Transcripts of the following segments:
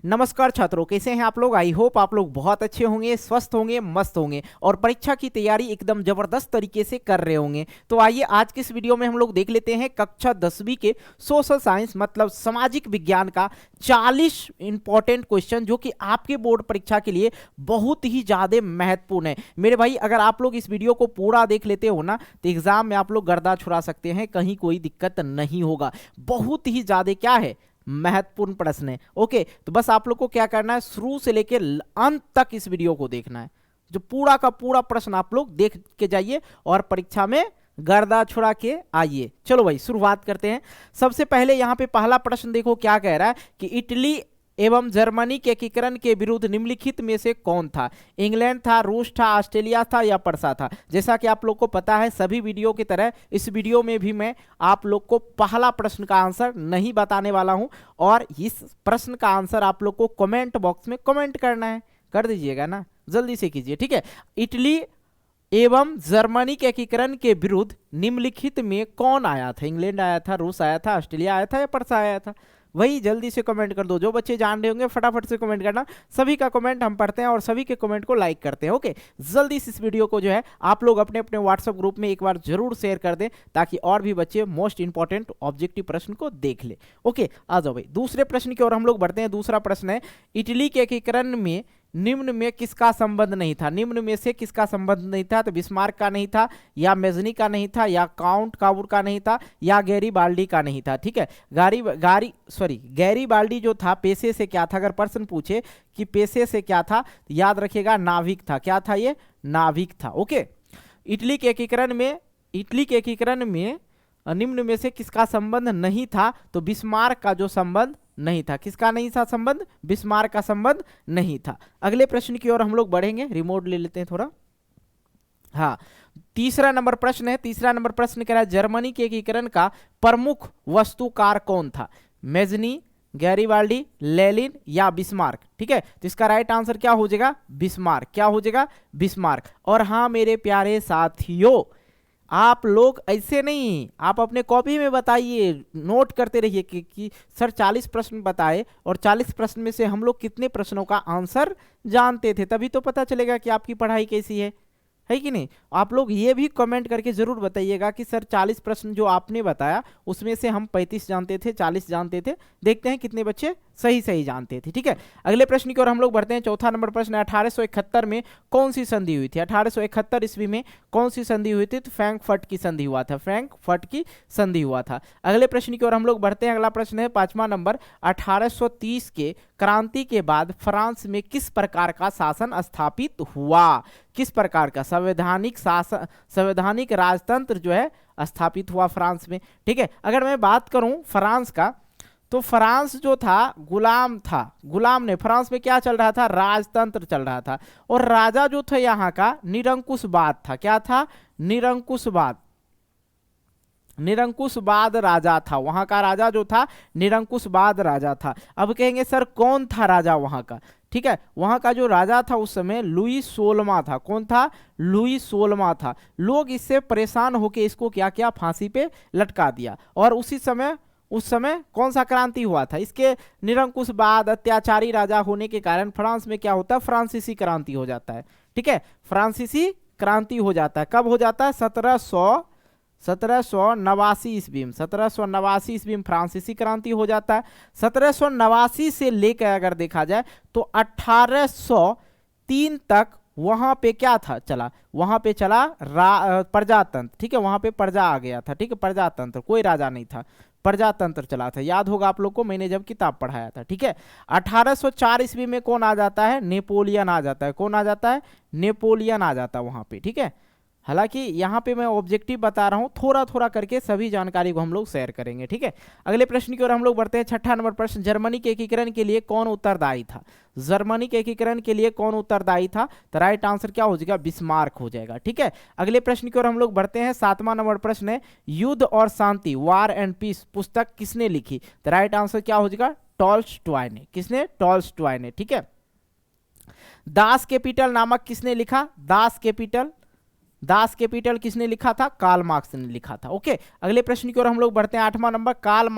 नमस्कार छात्रों, कैसे हैं आप लोग। आई होप आप लोग बहुत अच्छे होंगे, स्वस्थ होंगे, मस्त होंगे और परीक्षा की तैयारी एकदम जबरदस्त तरीके से कर रहे होंगे। तो आइए आज की इस वीडियो में हम लोग देख लेते हैं कक्षा 10वीं के सोशल साइंस मतलब सामाजिक विज्ञान का 40 इंपॉर्टेंट क्वेश्चन जो कि आपके बोर्ड परीक्षा के लिए बहुत ही ज्यादा महत्वपूर्ण है। मेरे भाई, अगर आप लोग इस वीडियो को पूरा देख लेते हो ना तो एग्जाम में आप लोग गर्दा छुड़ा सकते हैं, कहीं कोई दिक्कत नहीं होगा। बहुत ही ज्यादा क्या है, महत्वपूर्ण प्रश्न है। ओके, तो बस आप लोग को क्या करना है, शुरू से लेकर अंत तक इस वीडियो को देखना है। जो पूरा का पूरा प्रश्न आप लोग देख के जाइए और परीक्षा में गर्दा छुड़ा के आइए। चलो भाई शुरुआत करते हैं। सबसे पहले यहाँ पे पहला प्रश्न देखो क्या कह रहा है कि इटली एवं जर्मनी के एकीकरण के विरुद्ध निम्नलिखित में से कौन था। इंग्लैंड था, रूस था, ऑस्ट्रेलिया था या परसा था। जैसा कि आप लोग को पता है, सभी वीडियो की तरह इस वीडियो में भी मैं आप लोग को पहला प्रश्न का आंसर नहीं बताने वाला हूं और इस प्रश्न का आंसर आप लोग को कमेंट बॉक्स में कमेंट करना है। कर दीजिएगा ना, जल्दी से कीजिए, ठीक है। इटली एवं जर्मनी के एकीकरण के विरुद्ध निम्नलिखित में कौन आया था। इंग्लैंड आया था, रूस आया था, ऑस्ट्रेलिया आया था या परसा आया था। वही जल्दी से कमेंट कर दो। जो बच्चे जान रहे होंगे फटाफट से कमेंट करना। सभी का कमेंट हम पढ़ते हैं और सभी के कमेंट को लाइक करते हैं। ओके, जल्दी से इस वीडियो को जो है आप लोग अपने अपने व्हाट्सएप ग्रुप में एक बार जरूर शेयर कर दें ताकि और भी बच्चे मोस्ट इंपॉर्टेंट ऑब्जेक्टिव प्रश्न को देख ले। ओके, आ जाओ भाई दूसरे प्रश्न की ओर हम लोग बढ़ते हैं। दूसरा प्रश्न है, इटली के एकीकरण में निम्न में किसका संबंध नहीं था। निम्न में से किसका संबंध नहीं था। तो बिस्मार्क का नहीं था, या मेजनी का नहीं था, या काउंट काबूर का नहीं था, या गैरीबाल्डी का नहीं था। ठीक है, गैरीबाल्डी जो था पेशे से क्या था। अगर प्रश्न पूछे कि पेशे से क्या था, तो याद रखिएगा नाविक था। क्या था ये, नाविक था। ओके, इटली के एकीकरण में निम्न में से किसका संबंध नहीं था। तो बिस्मार्क का जो संबंध नहीं था। किसका नहीं था संबंध, बिस्मार्क का संबंध नहीं था। अगले प्रश्न की ओर हम लोग बढ़ेंगे। रिमोट ले लेते हैं थोड़ा। हाँ, तीसरा नंबर प्रश्न है। तीसरा नंबर प्रश्न कह रहा है, जर्मनी के एकीकरण का प्रमुख वस्तुकार कौन था। मेजनी, गैरीबाल्डी, लेनिन या बिस्मार्क। ठीक है, तो इसका राइट आंसर क्या हो जाएगा, बिस्मार्क। क्या हो जाएगा, बिस्मार्क। और हाँ मेरे प्यारे साथियों, आप लोग ऐसे नहीं, आप अपने कॉपी में बताइए, नोट करते रहिए कि सर 40 प्रश्न बताए और 40 प्रश्न में से हम लोग कितने प्रश्नों का आंसर जानते थे। तभी तो पता चलेगा कि आपकी पढ़ाई कैसी है कि नहीं। आप लोग ये भी कमेंट करके जरूर बताइएगा कि सर 40 प्रश्न जो आपने बताया उसमें से हम 35 जानते थे, 40 जानते थे। देखते हैं कितने बच्चे सही जानते थे। ठीक है, अगले प्रश्न की ओर हम लोग बढ़ते हैं। चौथा नंबर प्रश्न है, 1871 में कौन सी संधि हुई थी। 1871 ईस्वी में कौन सी संधि हुई थी। तो फ्रैंकफर्ट की संधि हुआ था। फ्रैंकफर्ट की संधि हुआ था। अगले प्रश्न की ओर हम लोग बढ़ते हैं। अगला प्रश्न है 5वां नंबर, 1830 के क्रांति के बाद फ्रांस में किस प्रकार का शासन स्थापित हुआ। किस प्रकार का संवैधानिक शासन, संवैधानिक राजतंत्र जो है स्थापित हुआ फ्रांस में। ठीक है, अगर मैं बात करूं फ्रांस का, तो फ्रांस जो था गुलाम था। गुलाम ने, फ्रांस में क्या चल रहा था, राजतंत्र चल रहा था। और राजा जो था यहाँ का निरंकुशवाद था। क्या था, निरंकुशवाद। निरंकुशवाद राजा था वहां का। राजा जो था निरंकुशवाद राजा था। अब कहेंगे सर कौन था राजा वहां का। ठीक है, वहां का जो राजा था उस समय लुई 16वां था। कौन था, लुई 16वां था। लोग इससे परेशान होकर इसको क्या किया, फांसी पे लटका दिया। और उस समय कौन सा क्रांति हुआ था, इसके निरंकुशवाद अत्याचारी राजा होने के कारण फ्रांस में क्या होता है, फ्रांसीसी क्रांति हो जाता है। ठीक है, फ्रांसीसी क्रांति हो जाता है। कब हो जाता है, 1789 ईस्वी में। 1789 ईस्वी में फ्रांसीसी क्रांति हो जाता है। 1789 से लेकर अगर देखा जाए तो 1803 तक वहां पे क्या था, चला वहां पे चला प्रजातंत्र। ठीक है, वहां पे प्रजा आ गया था। ठीक है, प्रजातंत्र, कोई राजा नहीं था, प्रजातंत्र चला था। याद होगा आप लोग को, मैंने जब किताब पढ़ाया था। ठीक है, 1804 ईस्वी में कौन आ जाता है, नेपोलियन आ जाता है। कौन आ जाता है, नेपोलियन आ जाता है वहां पे। ठीक है, हालांकि यहाँ पे मैं ऑब्जेक्टिव बता रहा हूँ, थोड़ा थोड़ा करके सभी जानकारी को हम लोग शेयर करेंगे। ठीक है, अगले प्रश्न की ओर हम लोग बढ़ते हैं। 6ठा नंबर प्रश्न, जर्मनी के एकीकरण के लिए कौन उत्तरदायी था। जर्मनी के एकीकरण के लिए कौन उत्तरदायी था। तो राइट आंसर क्या हो जाएगा, बिस्मार्क हो जाएगा। ठीक है, अगले प्रश्न की ओर हम लोग बढ़ते हैं। 7वां नंबर प्रश्न है, युद्ध और शांति, वार एंड पीस पुस्तक किसने लिखी। तो राइट आंसर क्या हो जाएगा, टॉल्स्टॉय ने। किसने, टॉल्स्टॉय ने। ठीक है, दास कैपिटल नामक किसने लिखा, दास कैपिटल किसने लिखा था, कार्ल मार्क्स ने लिखा था। ओके, अगले प्रश्न की ओर हम लोग बढ़ते हैं। 8वां नंबर, कार्ल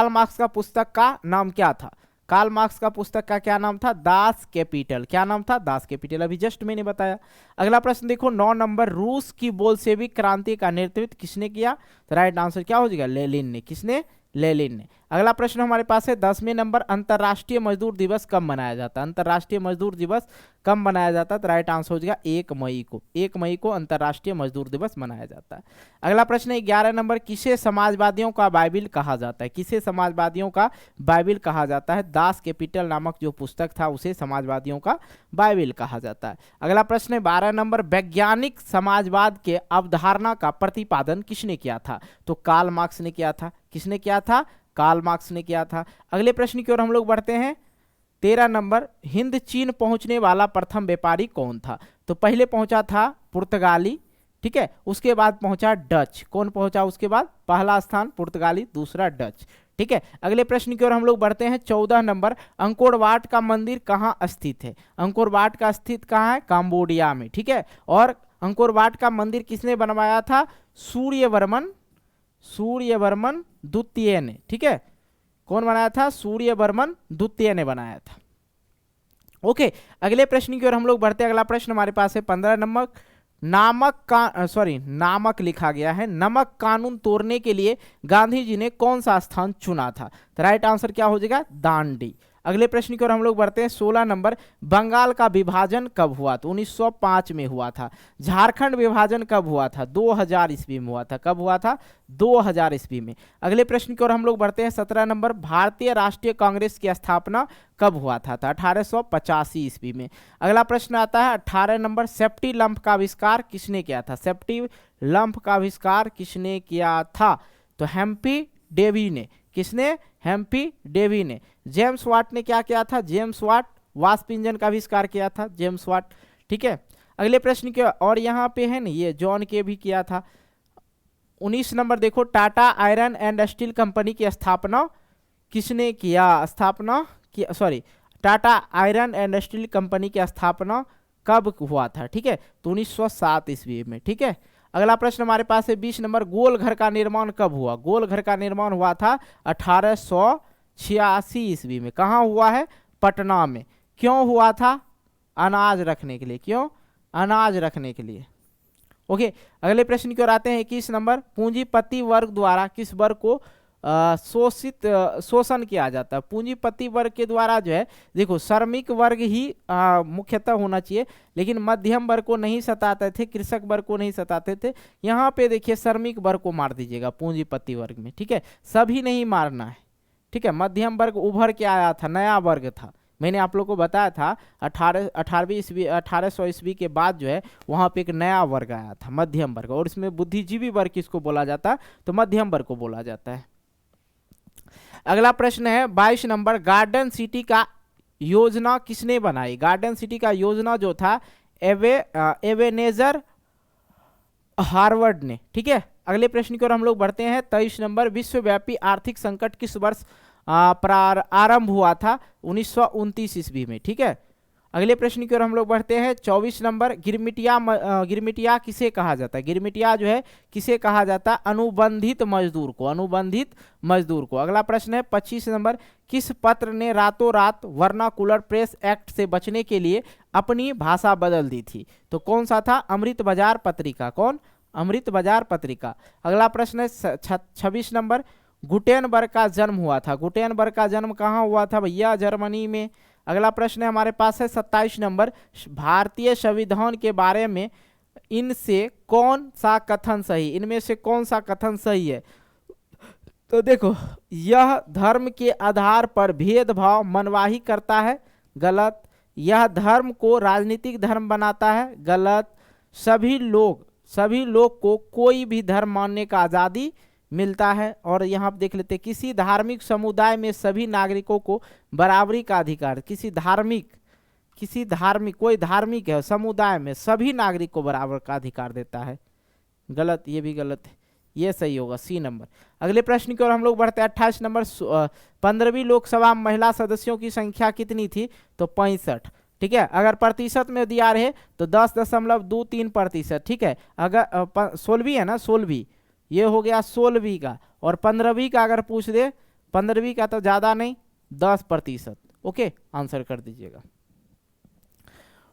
मार्क्स का पुस्तक का नाम क्या था। कार्ल मार्क्स का पुस्तक का क्या नाम था? Das Kapital. क्या नाम था? दास कैपिटल, अभी जस्ट मैंने बताया। अगला प्रश्न देखो 9 नंबर, रूस की बोल्शेविक क्रांति का नेतृत्व किसने किया? तो राइट आंसर क्या हो जाएगा? लेनिन ने। किसने? लेनिन ने। अगला प्रश्न हमारे पास है 10वें नंबर, अंतर्राष्ट्रीय मजदूर दिवस कब मनाया जाता है? अंतर्राष्ट्रीय मजदूर दिवस कब मनाया जाता है? तो राइट आंसर हो जाएगा 1 मई को। 1 मई को अंतर्राष्ट्रीय मजदूर दिवस मनाया जाता है। अगला प्रश्न है 11 नंबर, किसे समाजवादियों का बाइबिल कहा जाता है? किसे समाजवादियों का बाइबिल कहा जाता है? दास कैपिटल नामक जो पुस्तक था उसे समाजवादियों का बाइबिल कहा जाता है। अगला प्रश्न है 12 नंबर, वैज्ञानिक समाजवाद के अवधारणा का प्रतिपादन किसने किया था? तो कार्ल मार्क्स ने किया था। किसने किया था? कार्ल मार्क्स ने किया था। अगले प्रश्न की ओर हम लोग बढ़ते हैं। 13 नंबर, हिंद चीन पहुंचने वाला प्रथम व्यापारी कौन था? तो पहले पहुंचा था पुर्तगाली, ठीक है, उसके बाद पहुंचा डच। कौन पहुंचा उसके बाद? पहला स्थान पुर्तगाली, दूसरा डच, ठीक है। अगले प्रश्न की ओर हम लोग बढ़ते हैं। 14 नंबर, अंकोर वाट का मंदिर कहाँ स्थित है? अंकोर वाट का स्थित कहाँ है? कंबोडिया में, ठीक है। और अंकोर वाट का मंदिर किसने बनवाया था? सूर्यवर्मन द्वितीय ने, ठीक है। कौन बनाया था? सूर्यवर्मन द्वितीय ने बनाया था। ओके, अगले प्रश्न की ओर हम लोग बढ़ते हैं। अगला प्रश्न हमारे पास है 15 नंबर, नामक लिखा गया है। नमक कानून तोड़ने के लिए गांधी जी ने कौन सा स्थान चुना था? तो राइट आंसर क्या हो जाएगा? दांडी। अगले प्रश्न की ओर हम लोग बढ़ते हैं। 16 नंबर, बंगाल का विभाजन कब हुआ? तो 1905 में हुआ था। झारखंड विभाजन कब हुआ था? 2000 ईस्वी में हुआ था। कब हुआ था? 2000 ईस्वी में। अगले प्रश्न की ओर हम लोग बढ़ते हैं। 17 नंबर, भारतीय राष्ट्रीय कांग्रेस की स्थापना कब हुआ था? 1885 ईस्वी में। अगला प्रश्न आता है 18 नंबर, सेफ्टी लंप का आविष्कार किसने किया था? सेफ्टी लंप का आविष्कार किसने किया था? तो हेम्फी डेवी ने। किसने? हेम्फी डेवी ने। जेम्स वाट ने क्या किया था? जेम्स वाट वाष्प इंजन का आविष्कार किया था, जेम्स वाट, ठीक है। अगले प्रश्न के और यहाँ पे है ना, ये जॉन के भी किया था। 19 नंबर देखो, Tata iron and steel company की स्थापना किसने किया? Tata iron and steel company की स्थापना कब हुआ था? ठीक है, तो 1907 ईस्वी में, ठीक है। अगला प्रश्न हमारे पास है 20 नंबर, गोल घर का निर्माण कब हुआ? गोल घर का निर्माण हुआ था 1886 ईस्वी में। कहाँ हुआ है? पटना में। क्यों हुआ था? अनाज रखने के लिए। क्यों? अनाज रखने के लिए। ओके, अगले प्रश्न की ओर आते हैं। 21 नंबर, पूंजीपति वर्ग द्वारा किस वर्ग को शोषण किया जाता है? पूंजीपति वर्ग के द्वारा जो है, देखो श्रमिक वर्ग ही मुख्यतः होना चाहिए, लेकिन मध्यम वर्ग को नहीं सताते थे, कृषक वर्ग को नहीं सताते थे। यहाँ पे देखिए श्रमिक वर्ग को मार दीजिएगा पूंजीपति वर्ग में, ठीक है, सभी नहीं मारना है, ठीक है। मध्यम वर्ग उभर के आया था, नया वर्ग था। मैंने आप लोग को बताया था 1800 ईस्वी के बाद जो है वहाँ पे एक नया वर्ग आया था, मध्यम वर्ग, और इसमें बुद्धिजीवी वर्ग किसको बोला जाता है? तो मध्यम वर्ग को बोला जाता है। अगला प्रश्न है 22 नंबर, गार्डन सिटी का योजना किसने बनाई? गार्डन सिटी का योजना जो था एवेनेजर हार्वर्ड ने, ठीक है। अगले प्रश्न की ओर हम लोग बढ़ते हैं। 23 नंबर, विश्वव्यापी आर्थिक संकट किस वर्ष आरंभ हुआ था? 1929 ईस्वी में, ठीक है। अगले प्रश्न की ओर हम लोग बढ़ते हैं। 24 नंबर, गिरमिटिया किसे कहा जाता है? गिरमिटिया जो है किसे कहा जाता है? अनुबंधित मजदूर को, अनुबंधित मजदूर को। अगला प्रश्न है 25 नंबर, किस पत्र ने रातों रात वर्नाकुलर प्रेस एक्ट से बचने के लिए अपनी भाषा बदल दी थी? तो कौन सा था? अमृत बाजार पत्रिका। कौन? अमृत बाजार पत्रिका। अगला प्रश्न है 26 नंबर, गुटेनबर्ग का जन्म हुआ था। गुटेनबर्ग का जन्म कहाँ हुआ था भैया? जर्मनी में। अगला प्रश्न है हमारे पास है 27 नंबर, भारतीय संविधान के बारे में इनसे कौन सा कथन सही? इनमें से कौन सा कथन सही है? तो देखो, यह धर्म के आधार पर भेदभाव मनवाही करता है, गलत। यह धर्म को राजनीतिक धर्म बनाता है, गलत। सभी लोग को कोई भी धर्म मानने का आज़ादी मिलता है। और यहाँ आप देख लेते हैं, किसी धार्मिक समुदाय में सभी नागरिकों को बराबरी का अधिकार। किसी धार्मिक कोई धार्मिक है समुदाय में सभी नागरिक को बराबर का अधिकार देता है, गलत। ये भी गलत है, ये सही होगा, सी नंबर। अगले प्रश्न की ओर हम लोग बढ़ते हैं। 28 नंबर, 15वीं लोकसभा में महिला सदस्यों की संख्या कितनी थी? तो 65, ठीक है। अगर प्रतिशत में दिया रहे तो 10.23%, ठीक है। अगर 16वीं है ना, 16वीं, ये हो गया 16वीं का। और 15वीं का अगर पूछ दे, 15वीं का तो ज़्यादा नहीं, 10%। ओके, आंसर कर दीजिएगा।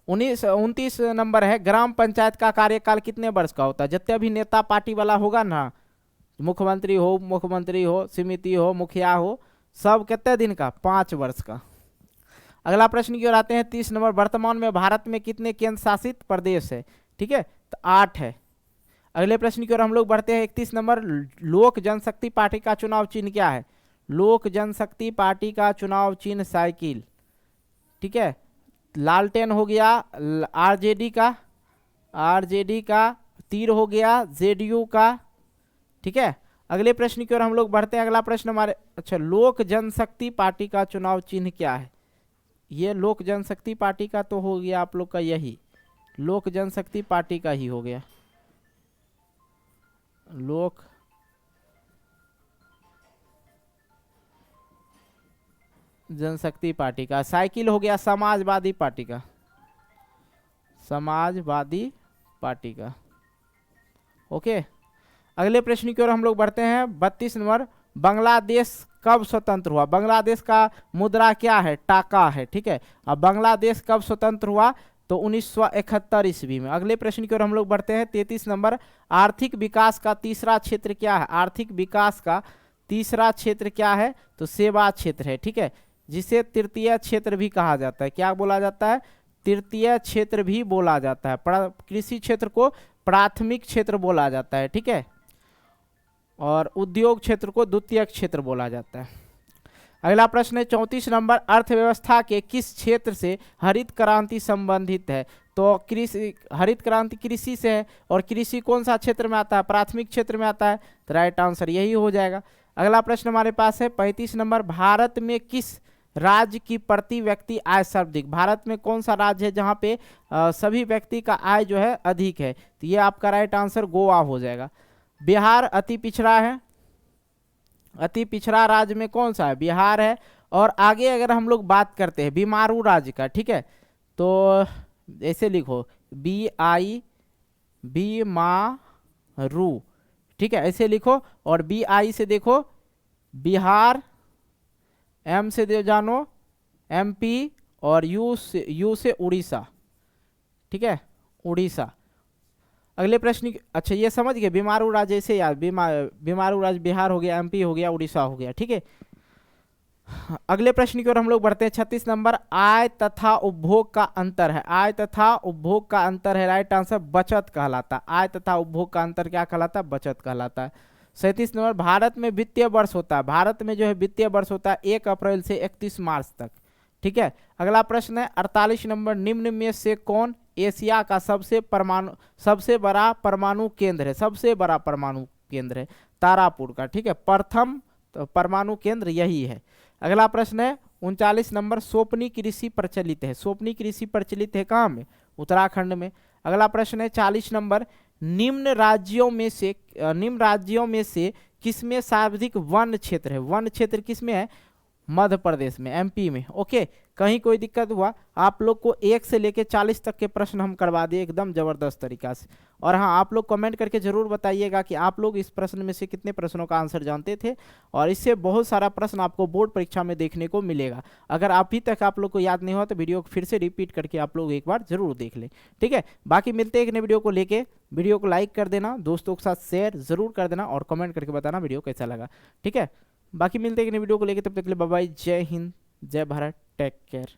29 नंबर है, ग्राम पंचायत का कार्यकाल कितने वर्ष का होता है? जितने भी नेता पार्टी वाला होगा ना, मुख्यमंत्री हो, उप मुख्यमंत्री हो, समिति हो, मुखिया हो, सब कितने दिन का? 5 वर्ष का। अगला प्रश्न की ओर आते हैं, 30 नंबर, वर्तमान में भारत में कितने केंद्र शासित प्रदेश है? ठीक है, तो 8 है। अगले प्रश्न की ओर हम लोग बढ़ते हैं, 31 नंबर, लोक जनशक्ति पार्टी का चुनाव चिन्ह क्या है? लोक जनशक्ति पार्टी का चुनाव चिन्ह साइकिल। ठीक है, लालटेन हो गया आरजेडी का, तीर हो गया जेडीयू का। ठीक है, अगले प्रश्न की ओर हम लोग बढ़ते हैं। अगला प्रश्न हमारे, अच्छा, लोक जनशक्ति पार्टी का चुनाव चिन्ह क्या है? ये लोक जनशक्ति पार्टी का तो हो गया आप लोग का, यही लोक जनशक्ति पार्टी का ही हो गया, लोक जनशक्ति पार्टी का। साइकिल हो गया समाजवादी पार्टी का, समाजवादी पार्टी का। ओके, अगले प्रश्न की ओर हम लोग बढ़ते हैं, 32 नंबर, बांग्लादेश कब स्वतंत्र हुआ? बांग्लादेश का मुद्रा क्या है? टाका है। ठीक है, अब बांग्लादेश कब स्वतंत्र हुआ? तो 1971 ईस्वी में। अगले प्रश्न की ओर हम लोग बढ़ते हैं, 33 नंबर, आर्थिक विकास का तीसरा क्षेत्र क्या है? आर्थिक विकास का तीसरा क्षेत्र क्या है? तो सेवा क्षेत्र है। ठीक है, जिसे तृतीय क्षेत्र भी कहा जाता है। क्या बोला जाता है? तृतीय क्षेत्र भी बोला जाता है। कृषि क्षेत्र को प्राथमिक क्षेत्र बोला जाता है। ठीक है, और उद्योग क्षेत्र को द्वितीय क्षेत्र बोला जाता है। अगला प्रश्न है 34 नंबर, अर्थव्यवस्था के किस क्षेत्र से हरित क्रांति संबंधित है? तो कृषि, हरित क्रांति कृषि से है, और कृषि कौन सा क्षेत्र में आता है? प्राथमिक क्षेत्र में आता है। तो राइट आंसर यही हो जाएगा। अगला प्रश्न हमारे पास है 35 नंबर, भारत में किस राज्य की प्रति व्यक्ति आय सर्वाधिक? भारत में कौन सा राज्य है जहाँ पे सभी व्यक्ति का आय जो है अधिक है? तो ये आपका राइट आंसर गोवा हो जाएगा। बिहार अति पिछड़ा है, अति पिछड़ा राज्य में कौन सा है? बिहार है। और आगे अगर हम लोग बात करते हैं बीमारू राज्य का, ठीक है, तो ऐसे लिखो बीमारू, ठीक है, ऐसे लिखो। और BI से देखो बिहार, M से दे जानो MP, और U से उड़ीसा। ठीक है, उड़ीसा। अगले प्रश्न, अच्छा ये समझ गए, बीमारू राज्य ऐसे यार, बीमारू राज्य बिहार हो गया, MP हो गया, उड़ीसा हो गया। ठीक है, अगले प्रश्न की ओर हम लोग बढ़ते हैं, 36 नंबर, आय तथा उपभोग का अंतर है। आय तथा उपभोग का अंतर है, राइट आंसर बचत कहलाता है। आय तथा उपभोग का अंतर क्या कहलाता है? बचत कहलाता है। 37 नंबर, भारत में वित्तीय वर्ष होता है। भारत में जो है वित्तीय वर्ष होता है 1 अप्रैल से 31 मार्च तक। ठीक है, अगला प्रश्न है 48 नंबर, निम्न में से कौन एशिया का सबसे बड़ा परमाणु केंद्र है? सबसे बड़ा परमाणु केंद्र है तारापुर का। ठीक है, प्रथम तो परमाणु केंद्र यही है। अगला प्रश्न है 39 नंबर, सोपनी कृषि प्रचलित है। सोपनी कृषि प्रचलित है कहाँ में? उत्तराखंड में। अगला प्रश्न है 40 नंबर, निम्न राज्यों में से किसमें सर्वाधिक वन क्षेत्र है? वन क्षेत्र किसमें है? मध्य प्रदेश में, MP में। ओके, कहीं कोई दिक्कत हुआ आप लोग को 1 से लेके 40 तक के प्रश्न हम करवा दिए एकदम जबरदस्त तरीका से। और हाँ, आप लोग कमेंट करके जरूर बताइएगा कि आप लोग इस प्रश्न में से कितने प्रश्नों का आंसर जानते थे, और इससे बहुत सारा प्रश्न आपको बोर्ड परीक्षा में देखने को मिलेगा। अगर अभी तक आप लोग को याद नहीं हुआ तो वीडियो को फिर से रिपीट करके आप लोग एक बार जरूर देख लें। ठीक है, बाकी मिलते हैं एक नए वीडियो को लेके। वीडियो को लाइक कर देना, दोस्तों के साथ शेयर जरूर कर देना, और कमेंट करके बताना वीडियो कैसा लगा। ठीक है, बाकी मिलते हैं एक नई वीडियो को लेके, तब तक के लिए बाय बाय, जय हिंद, जय भारत, टेक केयर।